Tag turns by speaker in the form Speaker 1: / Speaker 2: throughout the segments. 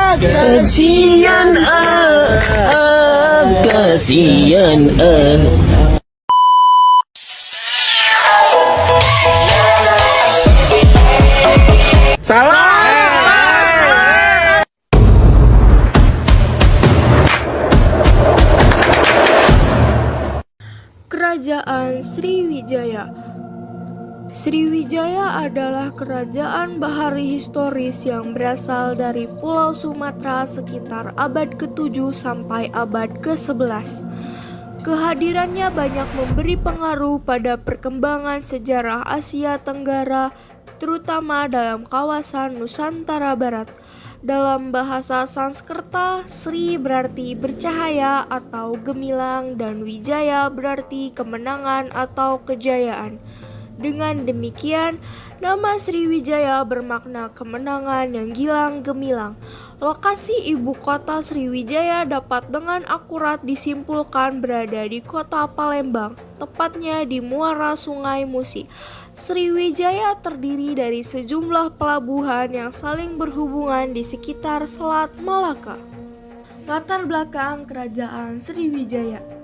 Speaker 1: Kasian kasian salah.
Speaker 2: Kerajaan Sriwijaya. Sriwijaya adalah kerajaan bahari historis yang berasal dari Pulau Sumatera sekitar abad ke-7 sampai abad ke-11. Kehadirannya banyak memberi pengaruh pada perkembangan sejarah Asia Tenggara, terutama dalam kawasan Nusantara Barat. Dalam bahasa Sanskerta, Sri berarti bercahaya atau gemilang dan Wijaya berarti kemenangan atau kejayaan. Dengan demikian, nama Sriwijaya bermakna kemenangan yang gilang gemilang. Lokasi ibu kota Sriwijaya dapat dengan akurat disimpulkan berada di kota Palembang, tepatnya di muara Sungai Musi. Sriwijaya terdiri dari sejumlah pelabuhan yang saling berhubungan di sekitar Selat Malaka. Latar belakang Kerajaan Sriwijaya.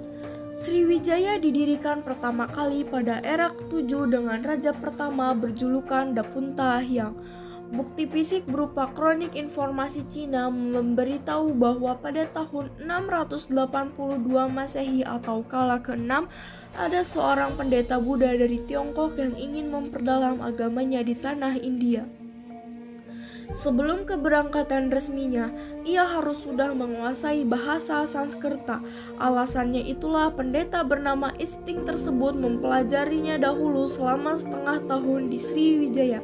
Speaker 2: Sriwijaya didirikan pertama kali pada era ke-7 dengan raja pertama berjulukan Dapunta Hyang. Bukti fisik berupa kronik informasi Cina memberitahu bahwa pada tahun 682 Masehi atau kala ke-6 ada seorang pendeta Buddha dari Tiongkok yang ingin memperdalam agamanya di tanah India. Sebelum keberangkatan resminya, ia harus sudah menguasai bahasa Sanskerta. Alasannya itulah pendeta bernama Isting tersebut mempelajarinya dahulu selama setengah tahun di Sriwijaya.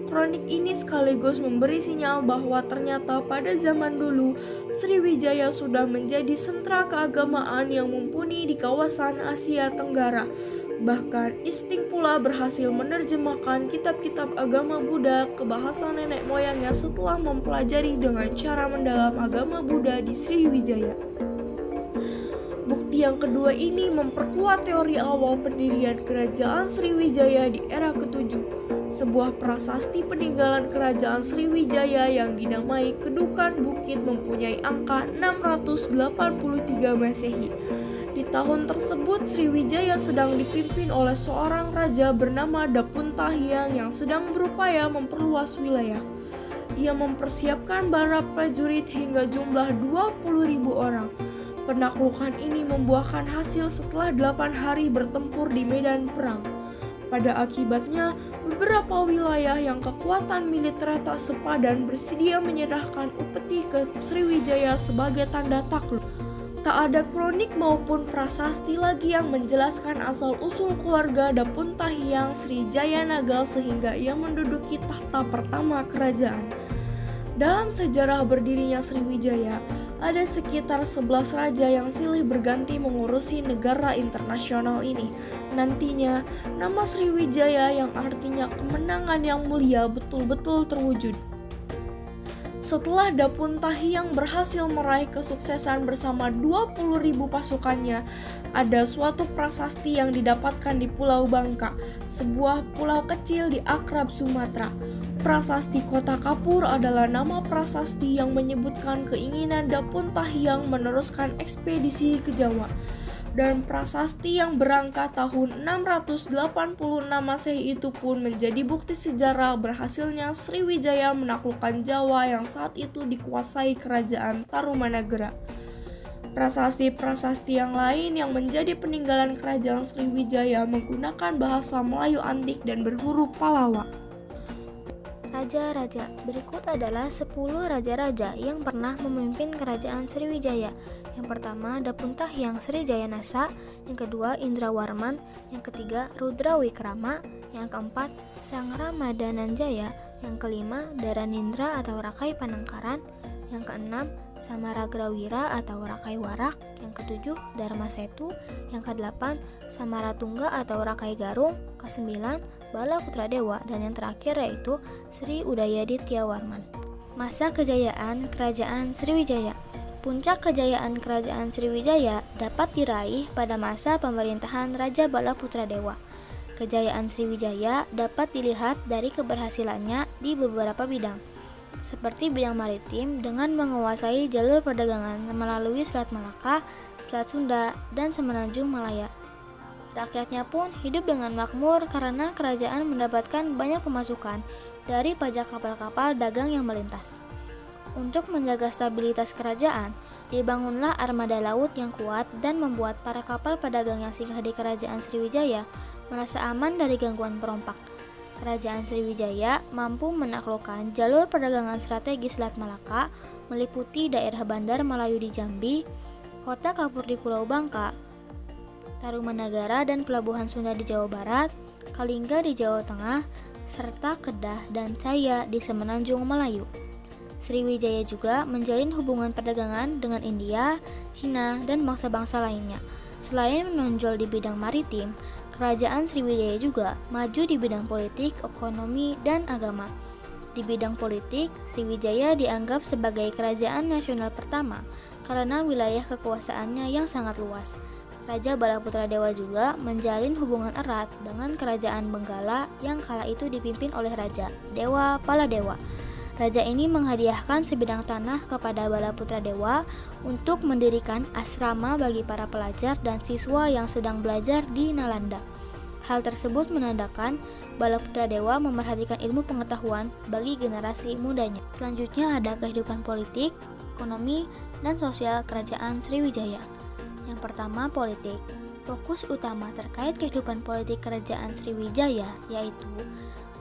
Speaker 2: Kronik ini sekaligus memberi sinyal bahwa ternyata pada zaman dulu Sriwijaya sudah menjadi sentra keagamaan yang mumpuni di kawasan Asia Tenggara. Bahkan Isting pula berhasil menerjemahkan kitab-kitab agama Buddha ke bahasa nenek moyangnya setelah mempelajari dengan cara mendalam agama Buddha di Sriwijaya. Bukti yang kedua ini memperkuat teori awal pendirian kerajaan Sriwijaya di era ke-7. Sebuah prasasti peninggalan kerajaan Sriwijaya yang dinamai Kedukan Bukit mempunyai angka 683 Masehi. Di tahun tersebut Sriwijaya sedang dipimpin oleh seorang raja bernama Dapunta Hyang yang sedang berupaya memperluas wilayah. Ia mempersiapkan para prajurit hingga jumlah 20.000 orang. Penaklukan ini membuahkan hasil setelah 8 hari bertempur di medan perang. Pada akibatnya, beberapa wilayah yang kekuatan militer tak sepadan bersedia menyerahkan upeti ke Sriwijaya sebagai tanda takluk. Tak ada kronik maupun prasasti lagi yang menjelaskan asal-usul keluarga Dapunta Hyang Sri Jaya Nagal sehingga ia menduduki tahta pertama kerajaan. Dalam sejarah berdirinya Sriwijaya, ada sekitar 11 raja yang silih berganti mengurusi negara internasional ini. Nantinya, nama Sriwijaya yang artinya kemenangan yang mulia betul-betul terwujud. Setelah Dapunta Hyang berhasil meraih kesuksesan bersama 20.000 pasukannya, ada suatu prasasti yang didapatkan di Pulau Bangka, sebuah pulau kecil di Akrab Sumatera. Prasasti Kota Kapur adalah nama prasasti yang menyebutkan keinginan Dapunta Hyang meneruskan ekspedisi ke Jawa. Dan prasasti yang berangka tahun 686 Masehi itu pun menjadi bukti sejarah berhasilnya Sriwijaya menaklukkan Jawa yang saat itu dikuasai kerajaan Tarumanagara. Prasasti-prasasti yang lain yang menjadi peninggalan kerajaan Sriwijaya menggunakan bahasa Melayu antik dan berhuruf Pallawa.
Speaker 3: Raja-raja. Berikut adalah 10 raja-raja yang pernah memimpin kerajaan Sriwijaya. Yang pertama Dapunta Hyang Sri Jayanasa, yang kedua Indrawarman, yang ketiga Rudra Wikrama, yang keempat Sang Ramadananjaya, yang kelima Dharanindra atau Rakai Panangkaran, yang keenam Samaragrawira atau Rakai Warak, yang ketujuh Dharmasetu, yang kedelapan Samaratungga atau Rakai Garung, kesembilan Bala Putradewa, dan yang terakhir yaitu Sri Udayaditya Warman. Masa kejayaan Kerajaan Sriwijaya. Puncak kejayaan Kerajaan Sriwijaya dapat diraih pada masa pemerintahan Raja Bala Putradewa. Kejayaan Sriwijaya dapat dilihat dari keberhasilannya di beberapa bidang. seperti bidang maritim dengan menguasai jalur perdagangan melalui Selat Malaka, Selat Sunda, dan Semenanjung Malaya. Rakyatnya pun hidup dengan makmur karena kerajaan mendapatkan banyak pemasukan dari pajak kapal-kapal dagang yang melintas. Untuk menjaga stabilitas kerajaan, dibangunlah armada laut yang kuat dan membuat para kapal pedagang yang singgah di Kerajaan Sriwijaya merasa aman dari gangguan perompak. Kerajaan Sriwijaya mampu menaklukkan jalur perdagangan strategis Selat Malaka meliputi daerah Bandar Melayu di Jambi, Kota Kapur di Pulau Bangka, Tarumanagara dan Pelabuhan Sunda di Jawa Barat, Kalingga di Jawa Tengah, serta Kedah dan Caya di Semenanjung Melayu. Sriwijaya juga menjalin hubungan perdagangan dengan India, Cina, dan bangsa-bangsa lainnya. Selain menonjol di bidang maritim, Kerajaan Sriwijaya juga maju di bidang politik, ekonomi, dan agama. Di bidang politik, Sriwijaya dianggap sebagai kerajaan nasional pertama karena wilayah kekuasaannya yang sangat luas. Raja Balaputra Dewa juga menjalin hubungan erat dengan Kerajaan Benggala yang kala itu dipimpin oleh Raja Dewa Paladewa. Raja ini menghadiahkan sebidang tanah kepada Balaputra Dewa untuk mendirikan asrama bagi para pelajar dan siswa yang sedang belajar di Nalanda. Hal tersebut menandakan Balaputra Dewa memerhatikan ilmu pengetahuan bagi generasi mudanya. Selanjutnya ada kehidupan politik, ekonomi, dan sosial Kerajaan Sriwijaya. Yang pertama, politik. Fokus utama terkait kehidupan politik Kerajaan Sriwijaya yaitu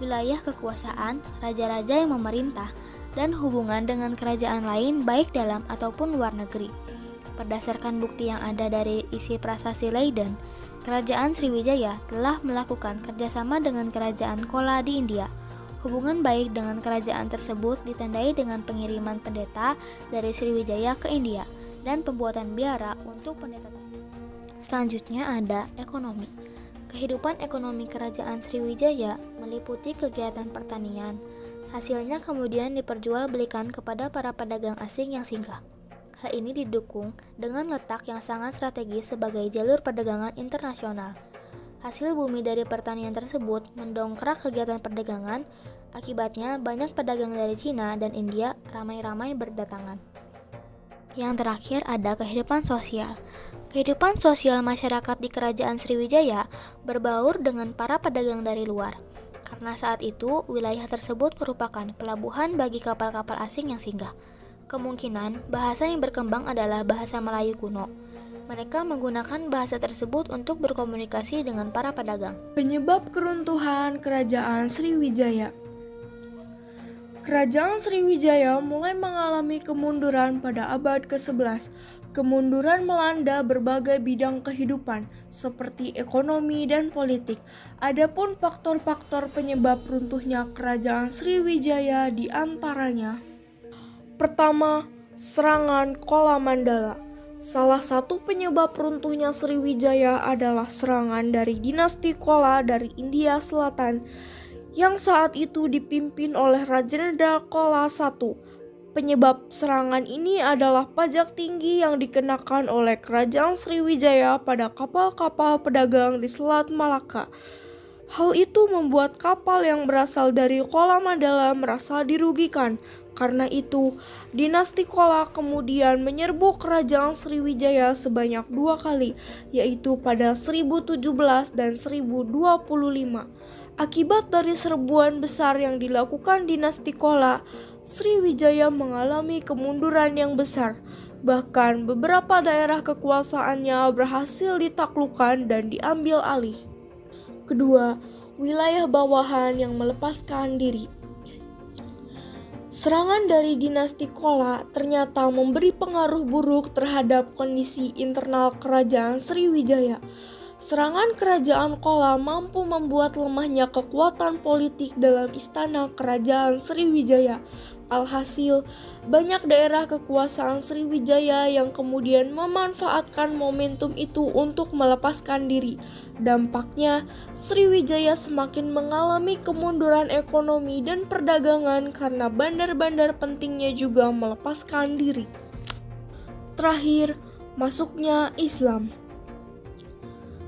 Speaker 3: wilayah kekuasaan, raja-raja yang memerintah, dan hubungan dengan kerajaan lain baik dalam ataupun luar negeri. Berdasarkan bukti yang ada dari isi prasasti Leiden, Kerajaan Sriwijaya telah melakukan kerjasama dengan Kerajaan Kola di India. Hubungan baik dengan kerajaan tersebut ditandai dengan pengiriman pendeta dari Sriwijaya ke India dan pembuatan biara untuk pendeta tersebut. Selanjutnya ada ekonomi. Kehidupan ekonomi Kerajaan Sriwijaya meliputi kegiatan pertanian. Hasilnya kemudian diperjualbelikan kepada para pedagang asing yang singgah. Hal ini didukung dengan letak yang sangat strategis sebagai jalur perdagangan internasional. Hasil bumi dari pertanian tersebut mendongkrak kegiatan perdagangan. Akibatnya banyak pedagang dari Cina dan India ramai-ramai berdatangan. Yang terakhir ada kehidupan sosial. Kehidupan sosial masyarakat di Kerajaan Sriwijaya berbaur dengan para pedagang dari luar. Karena saat itu wilayah tersebut merupakan pelabuhan bagi kapal-kapal asing yang singgah. Kemungkinan bahasa yang berkembang adalah bahasa Melayu kuno. Mereka menggunakan bahasa tersebut untuk berkomunikasi dengan para pedagang.
Speaker 2: Penyebab keruntuhan Kerajaan Sriwijaya. Kerajaan Sriwijaya mulai mengalami kemunduran pada abad ke-11. Kemunduran melanda berbagai bidang kehidupan, seperti ekonomi dan politik. Adapun faktor-faktor penyebab runtuhnya Kerajaan Sriwijaya di antaranya. Pertama, serangan Kola Mandala. Salah satu penyebab runtuhnya Sriwijaya adalah serangan dari dinasti Kola dari India Selatan yang saat itu dipimpin oleh Rajendra Chola I. Penyebab serangan ini adalah pajak tinggi yang dikenakan oleh Kerajaan Sriwijaya pada kapal-kapal pedagang di Selat Malaka. Hal itu membuat kapal yang berasal dari Kola Mandala merasa dirugikan. Karena itu, dinasti Kola kemudian menyerbu Kerajaan Sriwijaya sebanyak 2 kali, yaitu pada 1017 dan 1025. Akibat dari serbuan besar yang dilakukan dinasti Kola, Sriwijaya mengalami kemunduran yang besar. Bahkan beberapa daerah kekuasaannya berhasil ditaklukkan dan diambil alih. Kedua, wilayah bawahan yang melepaskan diri. Serangan dari dinasti Kola ternyata memberi pengaruh buruk terhadap kondisi internal Kerajaan Sriwijaya. Serangan Kerajaan Kola mampu membuat lemahnya kekuatan politik dalam istana Kerajaan Sriwijaya. Alhasil, banyak daerah kekuasaan Sriwijaya yang kemudian memanfaatkan momentum itu untuk melepaskan diri. Dampaknya, Sriwijaya semakin mengalami kemunduran ekonomi dan perdagangan karena bandar-bandar pentingnya juga melepaskan diri. Terakhir, masuknya Islam.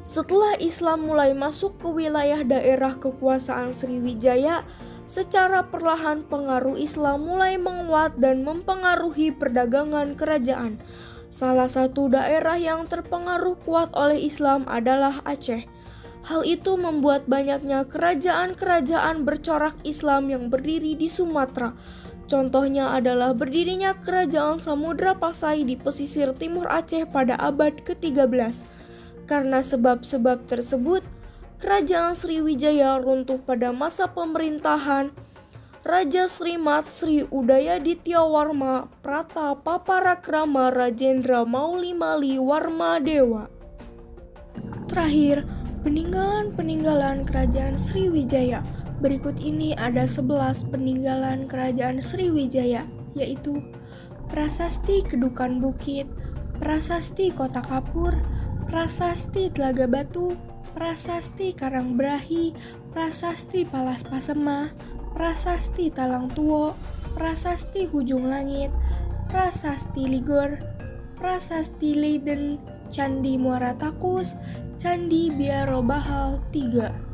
Speaker 2: Setelah Islam mulai masuk ke wilayah daerah kekuasaan Sriwijaya, Secara perlahan pengaruh Islam mulai menguat dan mempengaruhi perdagangan kerajaan. Salah satu daerah yang terpengaruh kuat oleh Islam adalah Aceh. Hal itu membuat banyaknya kerajaan-kerajaan bercorak Islam yang berdiri di Sumatera. Contohnya adalah berdirinya Kerajaan Samudra Pasai di pesisir timur Aceh pada abad ke-13. Karena sebab-sebab tersebut, Kerajaan Sriwijaya runtuh pada masa pemerintahan Raja Srimat Sri Udayaditya Warma Pratapaparakrama Rajendra Maulimali Warmadewa. Terakhir, peninggalan Kerajaan Sriwijaya. Berikut ini ada 11 peninggalan Kerajaan Sriwijaya, yaitu Prasasti Kedukan Bukit, Prasasti Kota Kapur, Prasasti Telaga Batu, Prasasti Karangbrahi, Prasasti Palas Pasemah, Prasasti Talang Tuo, Prasasti Hujung Langit, Prasasti Ligor, Prasasti Leiden, Candi Muara Takus, Candi Biaro Bahal 3.